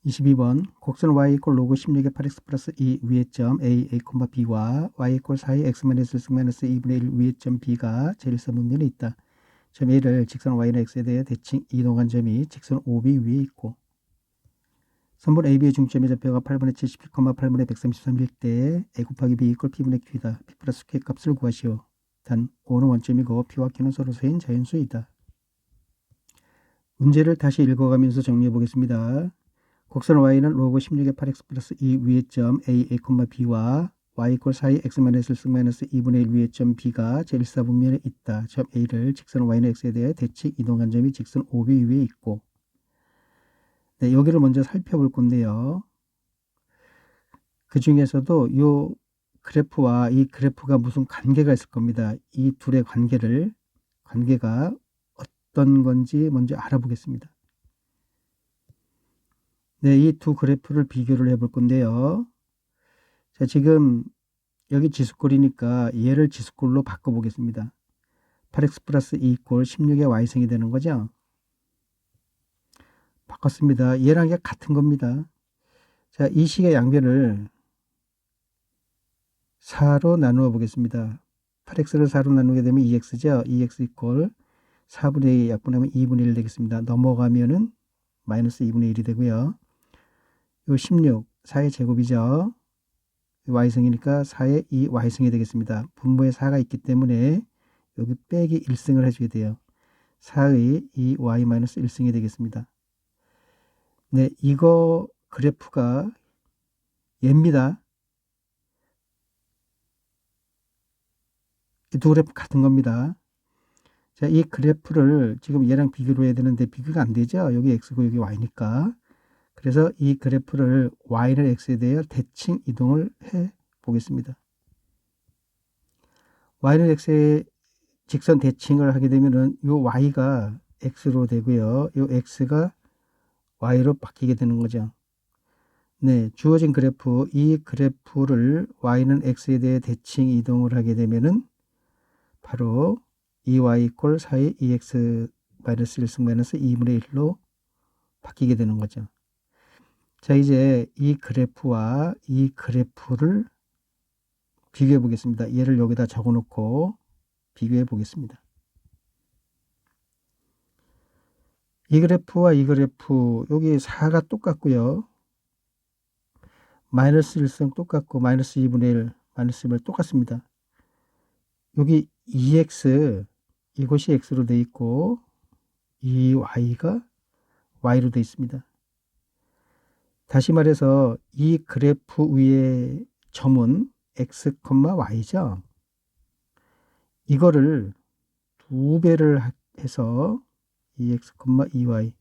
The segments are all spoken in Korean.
22번 곡선 y 이퀄 로그 16의 8x 플러스 2 위의 점 a, b와 y 이퀄 4의 x-1 2분의 1 위의 점 b가 제1사분면에 있다. 점 a를 직선 y는 x에 대해 대칭 이동한 점이 직선 OB 위에 있고 선분 AB의 중점의 좌표가 8분의 71, 8분의 133일 때 a 곱하기 b 이퀄 p분의 q다. p 플러스 q의 값을 구하시오. 단 O는 원점이고 p와 q는 서로서인 자연수이다. 문제를 다시 읽어가면서 정리해 보겠습니다. 곡선 y는 로그 16의 8x 플러스 2 위의 점 a, b와 y 이퀄 4의 x-2분의 1 위의 점 b가 제1사분면에 있다. 점 a를 직선 y는 x에 대해 대칭 이동한 점이 직선 OB 위에 있고 네, 여기를 먼저 살펴볼 건데요. 그 중에서도 이 그래프와 이 그래프가 무슨 관계가 있을 겁니다. 이 둘의 관계가 어떤 건지 먼저 알아보겠습니다. 네, 이 두 그래프를 비교를 해볼 건데요. 자, 지금 여기 지수꼴이니까 얘를 지수꼴로 바꿔보겠습니다. 8x 플러스 2 이퀄 16의 y승이 되는 거죠. 바꿨습니다. 얘랑 얘 같은 겁니다. 자, 이 식의 양변을 4로 나누어 보겠습니다. 8x를 4로 나누게 되면 2x죠. 2x 이퀄 4분의 2 약분하면 2분의 1 되겠습니다. 넘어가면은 마이너스 2분의 1이 되고요. 요 16, 4의 제곱이죠. y승이니까 4의 2y승이 되겠습니다. 분모에 4가 있기 때문에 여기 빼기 1승을 해주게 돼요. 4의 2y-1승이 되겠습니다. 네, 이거 그래프가 얘입니다. 이 두 그래프 같은 겁니다. 자, 이 그래프를 지금 얘랑 비교를 해야 되는데 비교가 안 되죠. 여기 x고 여기 y니까. 그래서 이 그래프를 y는 x에 대해 대칭 이동을 해 보겠습니다. y는 x에 직선 대칭을 하게 되면은 요 y가 x로 되고요. 요 x가 y로 바뀌게 되는 거죠. 네, 주어진 그래프, 이 그래프를 y는 x에 대해 대칭 이동을 하게 되면은 바로 2y 이퀄 4의 2x 마이너스 1승 마이너스 2분의 1로 바뀌게 되는 거죠. 자, 이제 이 그래프와 이 그래프를 비교해 보겠습니다. 얘를 여기다 적어 놓고 비교해 보겠습니다. 이 그래프와 이 그래프 여기 4가 똑같고요. 마이너스 1승 똑같고 마이너스 2분의 1 마이너스 1 똑같습니다. 여기 2x 이것이 x로 되어 있고 이 y가 y로 되어 있습니다. 다시 말해서 이 그래프 위의 점은 x, y죠. 이거를 두 배를 해서 2x, 2y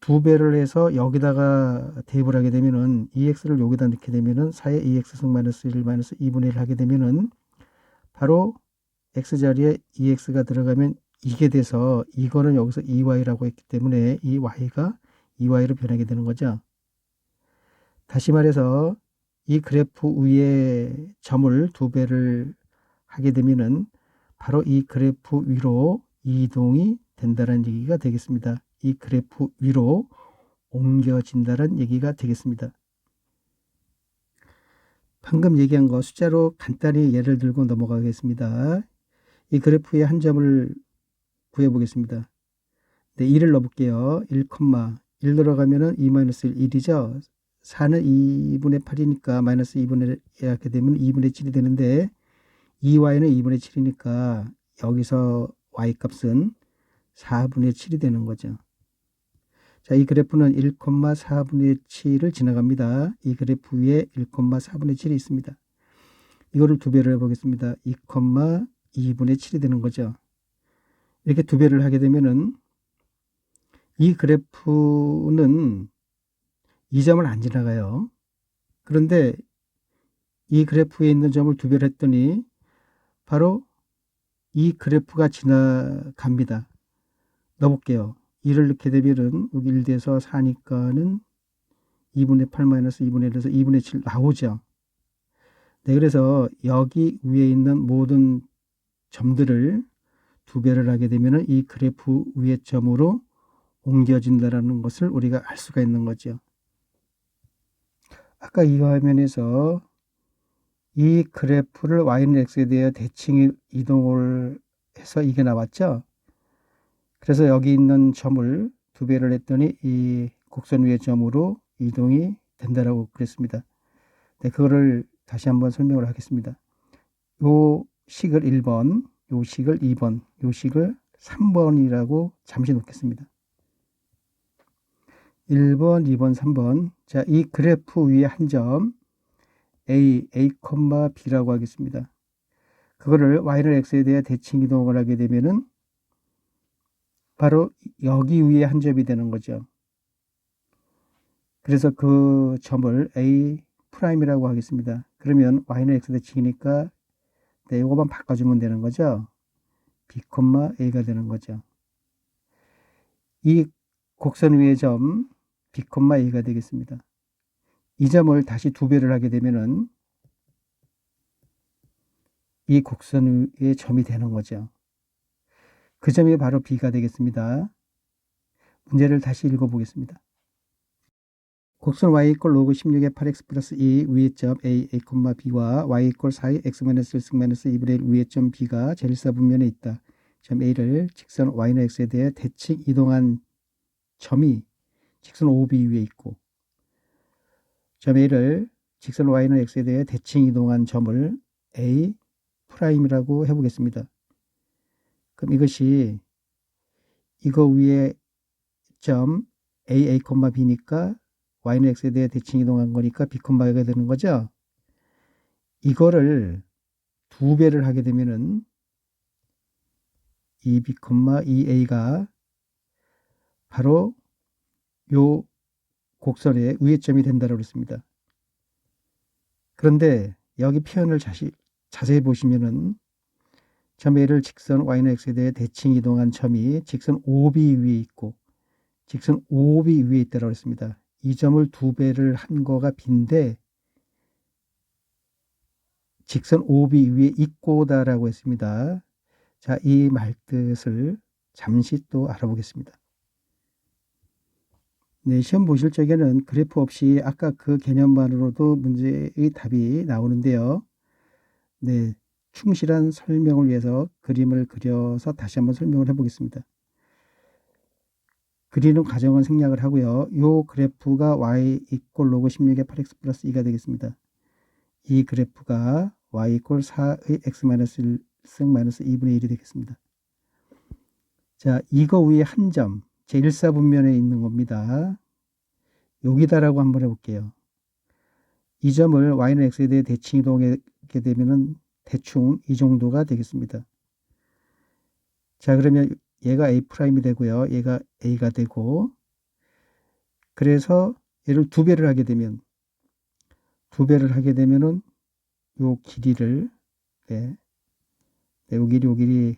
두 배를 해서 여기다가 대입을 하게 되면은 2x를 여기다 넣게 되면은 4의 2x승 마이너스 1 마이너스 2분의 1 하게 되면은 바로 x 자리에 2x가 들어가면 이게 돼서 이거는 여기서 2y라고 했기 때문에 이 y가 2y로 변하게 되는 거죠. 다시 말해서 이 그래프 위에 점을 두 배를 하게 되면은 바로 이 그래프 위로 이동이 된다는 얘기가 되겠습니다. 이 그래프 위로 옮겨진다는 얘기가 되겠습니다. 방금 얘기한 거 숫자로 간단히 예를 들고 넘어가겠습니다. 이 그래프의 한 점을 구해 보겠습니다. 네, 1을 넣어볼게요. 1, 들어가면은 2-1, 1이죠. 4는 2분의 8이니까 마이너스 2분의 1 하게 되면 2분의 7이 되는데 2y는 2분의 7이니까 여기서 y 값은 4분의 7이 되는 거죠. 자, 이 그래프는 1,4분의 7을 지나갑니다. 이 그래프 위에 1,4분의 7이 있습니다. 이거를 두 배를 해보겠습니다. 2,2분의 7이 되는 거죠. 이렇게 두 배를 하게 되면은 이 그래프는 이 점을 안 지나가요. 그런데 이 그래프에 있는 점을 두 배를 했더니 바로 이 그래프가 지나갑니다. 넣어볼게요. 2를 넣게 되면은 여기 1 돼서 4니까는 2분의 8 마이너스 2분의 1에서 2분의 7 나오죠. 네, 그래서 여기 위에 있는 모든 점들을 두 배를 하게 되면은 이 그래프 위의 점으로 옮겨진다는 것을 우리가 알 수가 있는 거죠. 아까 이 화면에서 이 그래프를 y는 x에 대해 대칭 이동을 해서 이게 나왔죠. 그래서 여기 있는 점을 2배를 했더니 이 곡선 위의 점으로 이동이 된다라고 그랬습니다. 네, 그거를 다시 한번 설명을 하겠습니다. 요 식을 1번, 요 식을 2번, 요 식을 3번이라고 잠시 놓겠습니다. 1번, 2번, 3번. 자, 이 그래프 위에 한 점 A, B라고 하겠습니다. 그거를 y는 x에 대해 대칭 이동을 하게 되면은 바로 여기 위에 한 점이 되는 거죠. 그래서 그 점을 A 프라임이라고 하겠습니다. 그러면 y는 x 대칭이니까 네, 이거만 바꿔주면 되는 거죠. B, A가 되는 거죠. 이 곡선 위의 점 B, A가 되겠습니다. 이 점을 다시 2배를 하게 되면은 이 곡선 위의 점이 되는 거죠. 그 점이 바로 B가 되겠습니다. 문제를 다시 읽어보겠습니다. 곡선 y 이퀄 로그 16의 8x 플러스 2 위의 점 a, B와 y 이퀄 4의 x-1승-2분의 1 위의 점 B가 제1사분면에 있다. 점 A를 직선 y는 x에 대해 대칭 이동한 점이 직선 OB 위에 있고 점 A를 직선 y는 x에 대해 대칭 이동한 점을 A 프라임이라고 해보겠습니다. 그럼 이것이 이거 위에 점 A, B니까 y는 x에 대해 대칭 이동한 거니까 B, A가 되는 거죠. 이거를 2배를 하게 되면은 이 B, 이 A가 바로 요 곡선의 위에점이 된다고 그랬습니다. 그런데 여기 표현을 자세히 보시면은 점 A를 직선 y는 x에 대해 대칭 이동한 점이 직선 OB 위에 있고 직선 OB 위에 있다고 했습니다. 이 점을 2배를 한 거가 B인데 직선 OB 위에 있고다라고 했습니다. 자, 이 말뜻을 잠시 또 알아보겠습니다. 네, 시험 보실 적에는 그래프 없이 아까 그 개념만으로도 문제의 답이 나오는데요. 네, 충실한 설명을 위해서 그림을 그려서 다시 한번 설명을 해보겠습니다. 그리는 과정은 생략을 하고요. 이 그래프가 y 이퀄 로그 16의 8x 플러스 2가 되겠습니다. 이 그래프가 y 이퀄 4의 x-1승-2분의 1이 되겠습니다. 자, 이거 위에 한 점, 제1사분면에 있는 겁니다. 여기다라고 한번 해볼게요. 이 점을 y는 x에 대해 대칭 이동하게 되면은 대충 이 정도가 되겠습니다. 자, 그러면 얘가 A'이 되고요. 얘가 A가 되고, 그래서 얘를 2배를 하게 되면은 요 길이를, 요 길이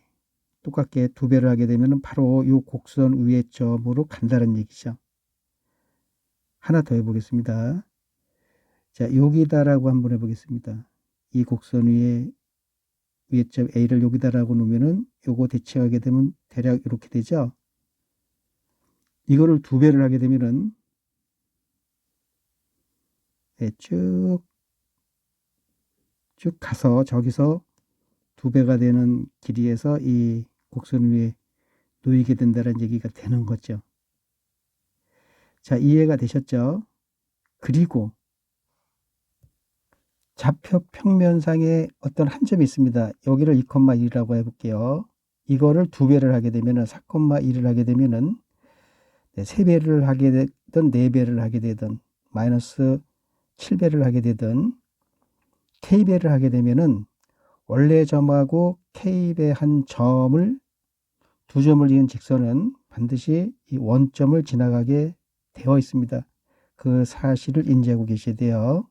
똑같게 2배를 하게 되면은 바로 요 곡선 위의 점으로 간다는 얘기죠. 하나 더 해보겠습니다. 자, 여기다라고 한번 해보겠습니다. 이 곡선 위에 점 A를 여기다라고 놓으면은 요거 대칭하게 되면 대략 이렇게 되죠. 이거를 2배를 하게 되면은 쭉 가서 저기서 2배가 되는 길이에서 이 곡선 위에 놓이게 된다는 얘기가 되는 거죠. 자, 이해가 되셨죠? 그리고 좌표 평면상에 어떤 한 점이 있습니다. 여기를 2,1이라고 해볼게요. 이거를 2배를 하게 되면은 4,1을 하게 되면은 3배를 하게 되든 4배를 하게 되든 마이너스 7배를 하게 되든 K배를 하게 되면은 원래 점하고 K배 한 점을 두 점을 이은 직선은 반드시 이 원점을 지나가게 되어 있습니다. 그 사실을 인지하고 계셔야 돼요.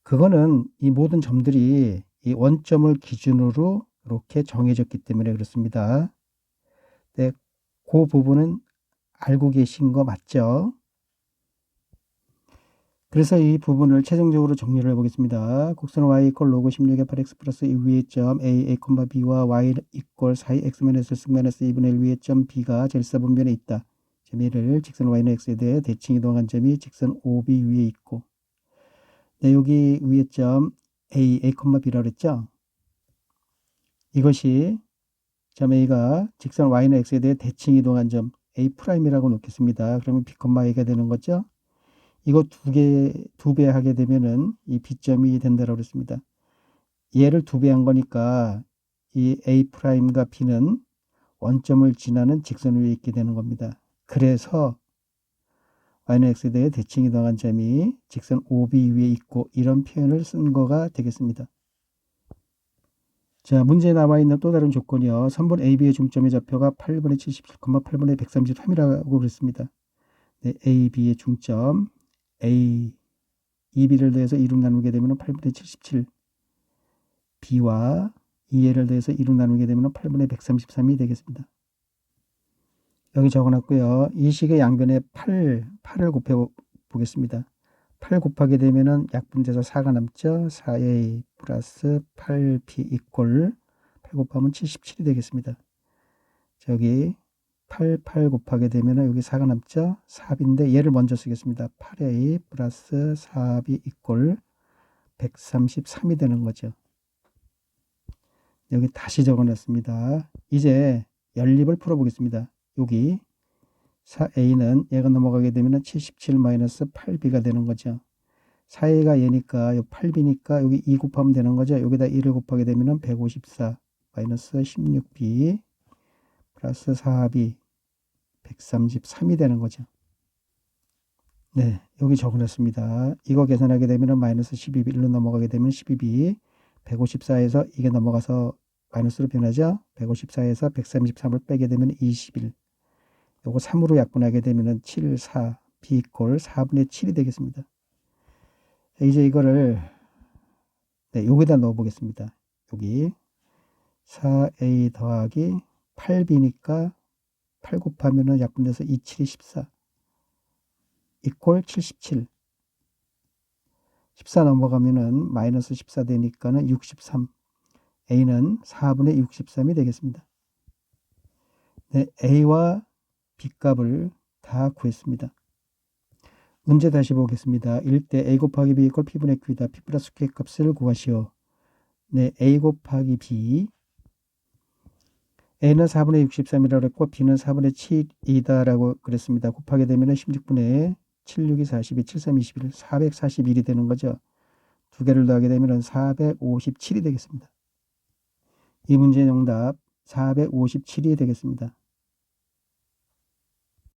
그거는 이 모든 점들이 이 원점을 기준으로 이렇게 정해졌기 때문에 그렇습니다. 네, 그 부분은 알고 계신 거 맞죠? 그래서 이 부분을 최종적으로 정리를 해보겠습니다. 곡선 y 이퀄 로그 16의 8x 플러스 2 위의 점 a, B와 y 이퀄 4x-1승-2분의 1 위의 점 B가 제1사분면에 있다. 얘를 직선 y는 x에 대해 대칭 이동한 점이 직선 OB 위에 있고, 네, 여기 위에 점 A, B라고 그랬죠? 이것이 점 A가 직선 y는 x에 대해 대칭 이동한 점 A'이라고 놓겠습니다. 그러면 B, A가 되는 거죠? 이거 두 배 하게 되면은 이 B점이 된다고 그랬습니다. 얘를 두 배 한 거니까 이 A'과 B는 원점을 지나는 직선 위에 있게 되는 겁니다. 그래서 y는 x에 대해 대칭 이동한 점이 직선 OB 위에 있고 이런 표현을 쓴 거가 되겠습니다. 자, 문제에 나와 있는 또 다른 조건이요. 선분 AB의 중점의 좌표가 8분의 77, 8분의 133이라고 그랬습니다. 네, AB의 중점 A, EB를 더해서 2로 나누게 되면 8분의 77, B와 EA를 더해서 2로 나누게 되면 8분의 133이 되겠습니다. 여기 적어놨고요. 이 식의 양변에 8을 곱해 보겠습니다. 8 곱하게 되면은 약분돼서 4가 남죠. 4A 플러스 8B 이꼴 8 곱하면 77이 되겠습니다. 저기 8 곱하게 되면은 여기 4가 남죠. 4B인데 얘를 먼저 쓰겠습니다. 8A 플러스 4B 이꼴 133이 되는 거죠. 여기 다시 적어놨습니다. 이제 연립을 풀어보겠습니다. 여기 4A는 얘가 넘어가게 되면 77-8B가 되는 거죠. 4A가 얘니까 8B니까 여기 2 곱하면 되는 거죠. 여기다 1을 곱하게 되면 154 16B 플러스 4B 133이 되는 거죠. 네, 여기 적어놨습니다. 이거 계산하게 되면 마이너스 12B 1로 넘어가게 되면 12B 154에서 이게 넘어가서 마이너스로 변하죠. 154에서 133을 빼게 되면 21. 요거 3으로 약분하게 되면 7, 4, B 이꼴 4분의 7이 되겠습니다. 이제 이거를 네, 여기다 넣어 보겠습니다. 여기 4A 더하기 8B니까 8 곱하면은 약분돼서 2, 7이 14 이꼴 77. 14 넘어가면은 마이너스 14 되니까는 63. A는 4분의 63이 되겠습니다. 네, A와 B 값을 다 구했습니다. 문제 다시 보겠습니다. 1대 A 곱하기 B 이꼴 P분의 Q이다. P 플러스 Q의 값을 구하시오. 네, A 곱하기 B. A는 4분의 63이라고 그랬고 B는 4분의 7이다 라고 그랬습니다. 곱하게 되면 16분의 7, 6이 42, 7, 3, 21, 441이 되는 거죠. 두 개를 더하게 되면 457이 되겠습니다. 이 문제의 정답 457이 되겠습니다.